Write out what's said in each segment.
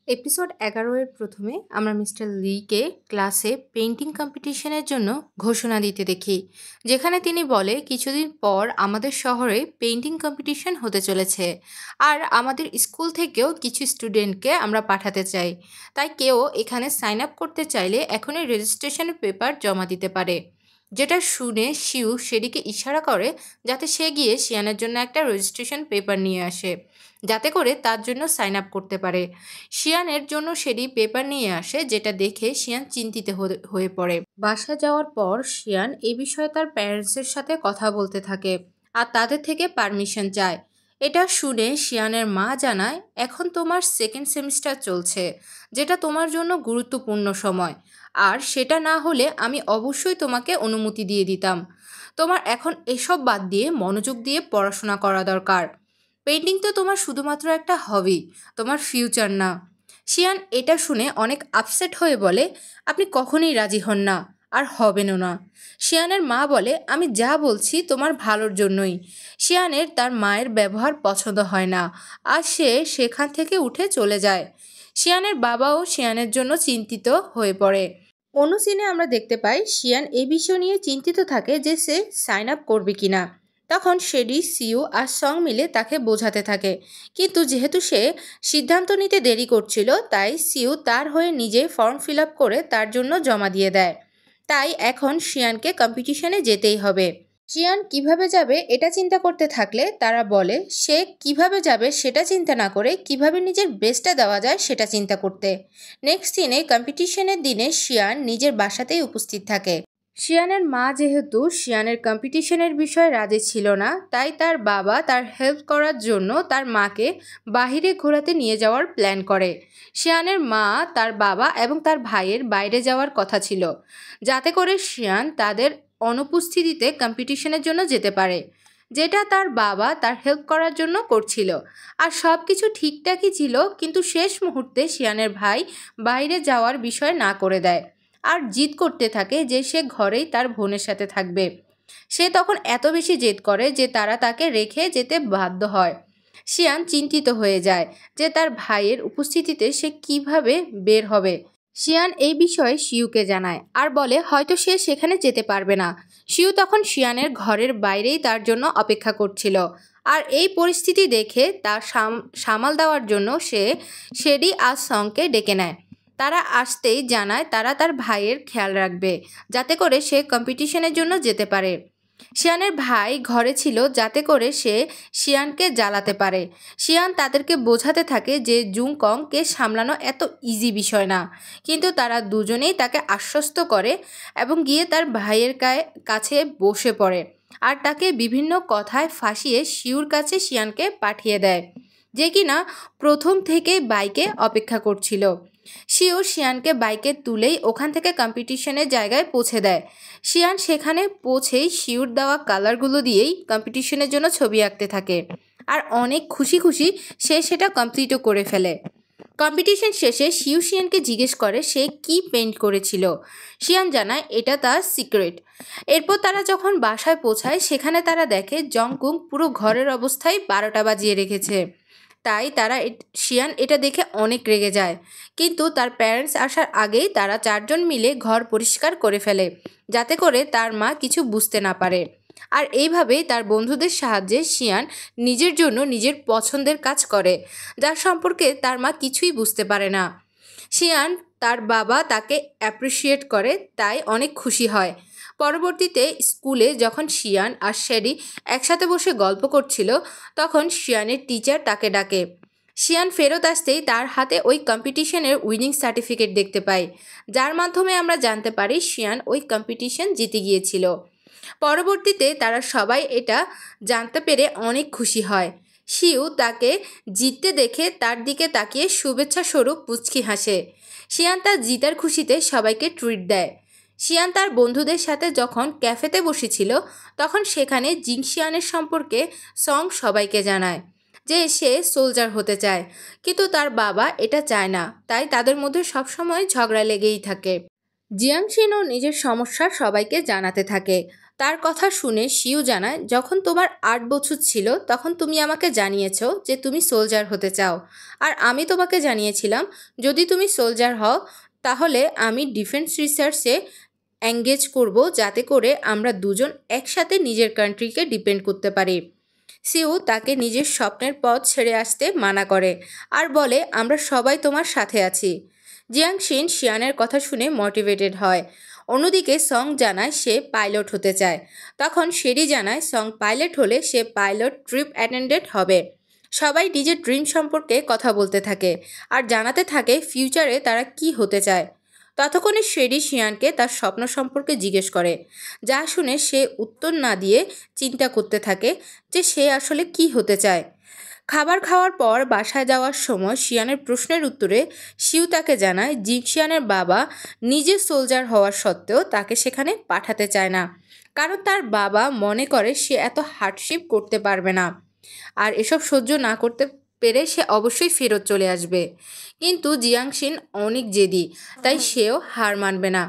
Episode 11 এর প্রথমে আমরা মিস্টার লিকে ক্লাসে পেইন্টিং কম্পিটিশনের জন্য ঘোষণা দিতে দেখি, যেখানে তিনি বলে কিছুদিন পর আমাদের শহরে পেইন্টিং কম্পিটিশন হতে চলেছে আর আমাদের স্কুল থেকেও কিছু স্টুডেন্টকে আমরা পাঠাতে চাই। তাই কেউ এখানে সাইন আপ করতে চাইলে এখনই রেজিস্ট্রেশনের পেপার জমা দিতে পারে। যেটা শুনে শিউ সেদিকে ইশারা করে যাতে সে গিয়ে শিয়ানের জন্য একটা রেজিস্ট্রেশন পেপার নিয়ে আসে, যাতে করে তার জন্য সাইন আপ করতে পারে। শিয়ানের জন্য সেটি পেপার নিয়ে আসে, যেটা দেখে শিয়ান চিন্তিত হয়ে পড়ে। বাসা যাওয়ার পর শিয়ান এই বিষয়ে তার প্যারেন্টসের সাথে কথা বলতে থাকে আর তাদের থেকে পারমিশন চায়। এটা শুনে শিয়ানের মা জানায়, এখন তোমার সেকেন্ড সেমিস্টার চলছে, যেটা তোমার জন্য গুরুত্বপূর্ণ সময়, আর সেটা না হলে আমি অবশ্যই তোমাকে অনুমতি দিয়ে দিতাম। তোমার এখন এসব বাদ দিয়ে মনোযোগ দিয়ে পড়াশোনা করা দরকার। পেইন্টিং তো তোমার শুধুমাত্র একটা হবি, তোমার ফিউচার না। শিয়ান এটা শুনে অনেক আপসেট হয়ে বলে, আপনি কখনোই রাজি হন না, আর হবেনও না। শিয়ানের মা বলে, আমি যা বলছি তোমার ভালোর জন্যই। শিয়ানের তার মায়ের ব্যবহার পছন্দ হয় না আর সে সেখান থেকে উঠে চলে যায়। শিয়ানের বাবাও শিয়ানের জন্য চিন্তিত হয়ে পড়ে। অন্য সিনে আমরা দেখতে পাই শিয়ান এই বিষয় নিয়ে চিন্তিত থাকে যে সে সাইন আপ করবে কিনা। তখন শেডি, সিউ আর সং মিলে তাকে বোঝাতে থাকে, কিন্তু যেহেতু সে সিদ্ধান্ত নিতে দেরি করছিল তাই সিউ তার হয়ে নিজে ফর্ম ফিল আপ করে তার জন্য জমা দিয়ে দেয়। তাই এখন শিয়ানকে কম্পিটিশনে যেতেই হবে। শিয়ান কিভাবে যাবে এটা চিন্তা করতে থাকলে তারা বলে সে কিভাবে যাবে সেটা চিন্তা না করে কিভাবে নিজের বেস্টটা দেওয়া যায় সেটা চিন্তা করতে। নেক্সট দিনে কম্পিটিশনের দিনে শিয়ান নিজের বাসাতেই উপস্থিত থাকে। শিয়ানের মা যেহেতু শিয়ানের কম্পিটিশনের বিষয়ে রাজি ছিল না, তাই তার বাবা তার হেল্প করার জন্য তার মাকে বাহিরে ঘোরাতে নিয়ে যাওয়ার প্ল্যান করে। শিয়ানের মা, তার বাবা এবং তার ভাইয়ের বাইরে যাওয়ার কথা ছিল, যাতে করে শিয়ান তাদের অনুপস্থিতিতে কম্পিটিশনের জন্য যেতে পারে, যেটা তার বাবা তার হেল্প করার জন্য করছিল। আর সব কিছু ঠিকঠাকই ছিল, কিন্তু শেষ মুহূর্তে শিয়ানের ভাই বাইরে যাওয়ার বিষয় না করে দেয় আর জিদ করতে থাকে যে সে ঘরেই তার বোনের সাথে থাকবে। সে তখন এত বেশি জেদ করে যে তারা তাকে রেখে যেতে বাধ্য হয়। শিয়ান চিন্তিত হয়ে যায় যে তার ভাইয়ের উপস্থিতিতে সে কিভাবে বের হবে। শিয়ান এই বিষয়ে শিউকে জানায় আর বলে হয়তো সে সেখানে যেতে পারবে না। শিউ তখন শিয়ানের ঘরের বাইরেই তার জন্য অপেক্ষা করছিল, আর এই পরিস্থিতি দেখে তার সামাল দেওয়ার জন্য সে শেডি আর সংকে ডেকে নেয়। তারা আসতেই জানায় তারা তার ভাইয়ের খেয়াল রাখবে, যাতে করে সে কম্পিটিশনের জন্য যেতে পারে। শিয়ানের ভাই ঘরে ছিল যাতে করে সে শিয়ানকে জ্বালাতে পারে। শিয়ান তাদেরকে বোঝাতে থাকে যে জুংকংকে সামলানো এত ইজি বিষয় না, কিন্তু তারা দুজনেই তাকে আশ্বস্ত করে এবং গিয়ে তার ভাইয়ের কাছে বসে পড়ে আর তাকে বিভিন্ন কথায় ফাঁসিয়ে শিউর কাছে শিয়ানকে পাঠিয়ে দেয়, যে কিনা প্রথম থেকেই বাইকে অপেক্ষা করছিল। শিউ শিয়ানকে বাইকে তুলেই ওখান থেকে কম্পিটিশনের জায়গায় পৌঁছে দেয়। শিয়ান সেখানে পৌঁছেই শিউর দেওয়া কালারগুলো দিয়েই কম্পিটিশনের জন্য ছবি আঁকতে থাকে আর অনেক খুশি খুশি সে সেটা কমপ্লিটও করে ফেলে। কম্পিটিশন শেষে শিউ শিয়ানকে জিজ্ঞেস করে সে কি পেইন্ট করেছিল। শিয়ান জানায় এটা তার সিক্রেট। এরপর তারা যখন বাসায় পৌঁছায় সেখানে তারা দেখে জংকুক পুরো ঘরের অবস্থায় 12টা বাজিয়ে রেখেছে। তাই শিয়ান এটা দেখে অনেক রেগে যায়, কিন্তু তার প্যারেন্টস আসার আগেই তারা চারজন মিলে ঘর পরিষ্কার করে ফেলে, যাতে করে তার মা কিছু বুঝতে না পারে। আর এইভাবেই তার বন্ধুদের সাহায্যে শিয়ান নিজের জন্য নিজের পছন্দের কাজ করে, যার সম্পর্কে তার মা কিছুই বুঝতে পারে না। শিয়ান তার বাবা তাকে অ্যাপ্রিসিয়েট করে, তাই অনেক খুশি হয়। পরবর্তীতে স্কুলে যখন শিয়ান আর শেডি একসাথে বসে গল্প করছিল, তখন শিয়ানের টিচার তাকে ডাকে। শিয়ান ফেরত আসতেই তার হাতে ওই কম্পিটিশনের উইনিং সার্টিফিকেট দেখতে পাই, যার মাধ্যমে আমরা জানতে পারি শিয়ান ওই কম্পিটিশন জিতে গিয়েছিল। পরবর্তীতে তারা সবাই এটা জানতে পেরে অনেক খুশি হয়। শিউ তাকে জিততে দেখে তার দিকে তাকিয়ে শুভেচ্ছা স্বরূপ পুচকি হাসে। শিয়ান তার জিতার খুশিতে সবাইকে ট্রিট দেয়। শিয়ান তার বন্ধুদের সাথে যখন ক্যাফেতে বসেছিল, তখন সেখানে জিংশিয়ানের সম্পর্কে সং সবাইকে জানায় যে সে সোলজার হতে চায়, কিন্তু তার বাবা এটা চায় না, তাই তাদের মধ্যে সবসময় ঝগড়া লেগেই থাকে। জিয়াংশিনও নিজের সমস্যা সবাইকে জানাতে থাকে। তার কথা শুনে শিউ জানায়, যখন তোমার ৮ বছর ছিল তখন তুমি আমাকে জানিয়েছ যে তুমি সোলজার হতে চাও, আর আমি তোমাকে জানিয়েছিলাম যদি তুমি সোলজার হও তাহলে আমি ডিফেন্স রিসার্চে এঙ্গেজ করব, যাতে করে আমরা দুজন একসাথে নিজের কান্ট্রিকে ডিপেন্ড করতে পারি। সিউ তাকে নিজের স্বপ্নের পথ ছেড়ে আসতে মানা করে আর বলে, আমরা সবাই তোমার সাথে আছি। জিয়াংশিন শিয়ানের কথা শুনে মোটিভেটেড হয়। অন্যদিকে সং জানায় সে পাইলট হতে চায়। তখন শেরি জানায় সং পাইলট হলে সে পাইলট ট্রিপ অ্যাটেন্ডেন্ট হবে। সবাই নিজের ড্রিম সম্পর্কে কথা বলতে থাকে আর জানাতে থাকে ফিউচারে তারা কি হতে চায়। ততক্ষণে শেরি শিয়ানকে তার স্বপ্ন সম্পর্কে জিজ্ঞেস করে, যা শুনে সে উত্তর না দিয়ে চিন্তা করতে থাকে যে সে আসলে কি হতে চায়। খাবার খাওয়ার পর বাসায় যাওয়ার সময় শিয়ানের প্রশ্নের উত্তরে শিউ তাকে জানায় জিনশিয়ানের বাবা নিজে সোলজার হওয়ার সত্ত্বেও তাকে সেখানে পাঠাতে চায় না, কারণ তার বাবা মনে করে সে এত হার্ডশিপ করতে পারবে না আর এসব সহ্য না করতে পেরে সে অবশ্যই ফেরত চলে আসবে। কিন্তু জিয়াংশিন অনেক জেদি, তাই সেও হার মানবে না।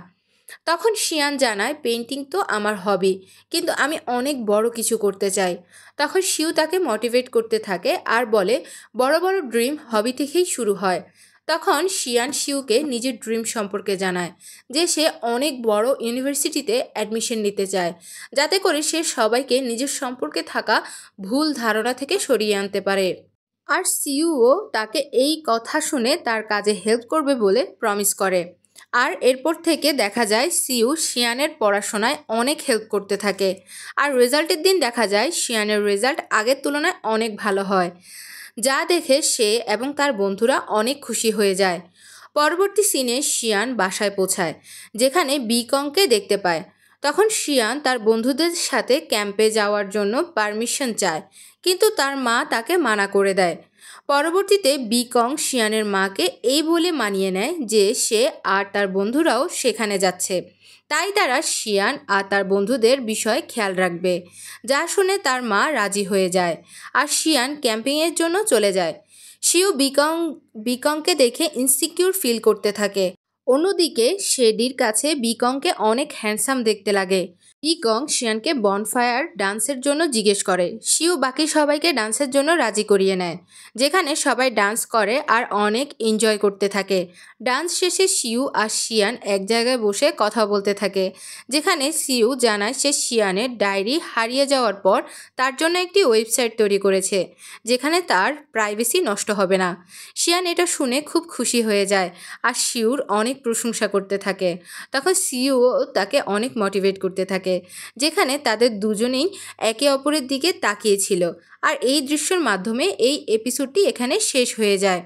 তখন শিয়ান জানায়, পেইন্টিং তো আমার হবি, কিন্তু আমি অনেক বড় কিছু করতে চাই। তখন শিউ তাকে মোটিভেট করতে থাকে আর বলে, বড় বড় ড্রিম হবি থেকেই শুরু হয়। তখন শিয়ান শিউকে নিজের ড্রিম সম্পর্কে জানায় যে সে অনেক বড় ইউনিভার্সিটিতে অ্যাডমিশন নিতে চায়, যাতে করে সে সবাইকে নিজের সম্পর্কে থাকা ভুল ধারণা থেকে সরিয়ে আনতে পারে। আর সিউও তাকে এই কথা শুনে তার কাজে হেল্প করবে বলে প্রমিস করে। আর এরপর থেকে দেখা যায় সিউ শিয়ানের পড়াশোনায় অনেক হেল্প করতে থাকে। আর রেজাল্টের দিন দেখা যায় শিয়ানের রেজাল্ট আগের তুলনায় অনেক ভালো হয়, যা দেখে সে এবং তার বন্ধুরা অনেক খুশি হয়ে যায়। পরবর্তী সিনে শিয়ান বাসায় পৌঁছায়, যেখানে বিকংকে দেখতে পায়। তখন শিয়ান তার বন্ধুদের সাথে ক্যাম্পে যাওয়ার জন্য পারমিশন চায়, কিন্তু তার মা তাকে মানা করে দেয়। পরবর্তীতে বিকং শিয়ানের মাকে এই বলে মানিয়ে নেয় যে সে আর তার বন্ধুরাও সেখানে যাচ্ছে, তাই তারা শিয়ান আর তার বন্ধুদের বিষয়ে খেয়াল রাখবে, যা শুনে তার মা রাজি হয়ে যায় আর শিয়ান ক্যাম্পিংয়ের জন্য চলে যায়। শিউ বিকংকে দেখে ইনসিকিউর ফিল করতে থাকে। অন্যদিকে শেডির কাছে বিকংকে অনেক হ্যান্ডসাম দেখতে লাগে। বিকং শিয়ানকে বনফায়ার ডান্সের জন্য জিজ্ঞেস করে। শিউ বাকি সবাইকে ডান্সের জন্য রাজি করিয়ে নেয়, যেখানে সবাই ডান্স করে আর অনেক এনজয় করতে থাকে। ডান্স শেষে শিউ আর শিয়ান এক জায়গায় বসে কথা বলতে থাকে, যেখানে শিউ জানায় সে শিয়ানের ডায়েরি হারিয়ে যাওয়ার পর তার জন্য একটি ওয়েবসাইট তৈরি করেছে, যেখানে তার প্রাইভেসি নষ্ট হবে না। শিয়ান এটা শুনে খুব খুশি হয়ে যায় আর শিউর অনেক প্রশংসা করতে থাকে। তখন শিউও তাকে অনেক মোটিভেট করতে থাকে, যেখানে তাদের দুজনেই একে অপরের দিকে তাকিয়েছিল। আর এই দৃশ্যের মাধ্যমে এই এপিসোডটি এখানে শেষ হয়ে যায়।